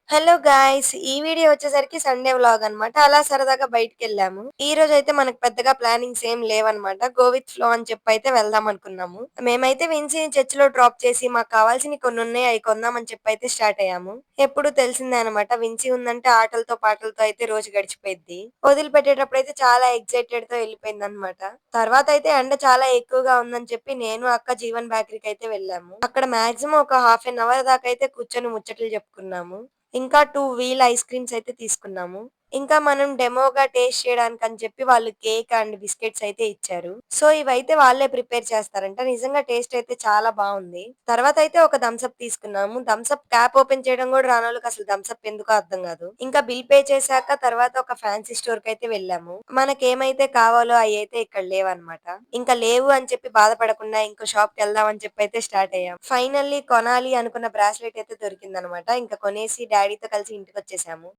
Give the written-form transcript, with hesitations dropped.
Hello guys! ఈ video వచ్చేసరికి Sunday vlog అన్నమాట. అలా సరదాగా బయటికెళ్ళాము. ఈరోజైతే మనకు పెద్దగా ప్లానింగ్స్ ఏం లేవన్నమాట. గో విత్ ఫ్లో అని చెప్పైతే వెళ్దాం అనుకున్నాము. మేమైతే విన్సీని చర్చ్‌లో డ్రాప్ చేసి మాకు కావాల్సినయి కొన్నున్నాయి అయి కొందామని చెప్పైతే స్టార్ట్ అయ్యాము. ఎప్పుడు తెలిసిందే అన్నమాట. విన్సీ ఉందంటే ఆటలతో, పాటలతో అయితే రోజు గడిచిపోయిద్ది. వదిలిపెట్టేటప్పుడైతే చాలా ఎక్సైటెడ్‌తో ఎళ్ళిపోయిందన్నమాట. తర్వాతయితే ఎండ చాలా ఎక్కువగా ఉందని చెప్పి నేను, అక్క జీవన్ బేకరీకైతే వెళ్ళాము. అక్కడ మాక్సిమం ఒక హాఫ్ ఎన్ అవర్ దాకా అయితే కూర్చొని ముచ్చట్లు చెప్పుకున్నాము. ఇంకా 2 వీల్ ఐస్ క్రీమ్స్ అయితే తీసుకున్నాము. ఇంకా మనం డెమోగా టేస్ట్ చేయడానికని చెప్పి వాళ్ళు కేక్ అండ్ బిస్కెట్స్ అయితే ఇచ్చారు. సో, ఇవైతే వాళ్ళే ప్రిపేర్ చేస్తారంట. నిజంగా టేస్ట్ అయితే చాలా బావుంది. తర్వాతయితే ఒక థమ్స్ అప్ తీసుకున్నాము. థమ్స్ అప్ క్యాప్ ఓపెన్ చేయడం గూడా రానోళ్ళకసలు థమ్స్ అప్ ఎందుకో అర్థం గాదు. ఇంకా బిల్ పే చేశాక తర్వాత ఒక ఫ్యాన్సీ స్టోర్‌కయితే వెళ్ళాము. మనకేమైతే కావాలో అయయితే ఇక్కడ లేవన్నమాట. ఇంకా లేవు అని చెప్పి బాధపడకుండా ఇంకో షాప్‌కెళ్దాం అని చెప్పైతే స్టార్ట్ అయ్యాం. ఫైనల్లీ కొనాలి అనుకున్న బ్రాస్లెట్ అయితే దొరికిందన్నమాట. ఇంకా కొనేసి డ్యాడీతో కలిసి ఇంటికొచ్చేసాము.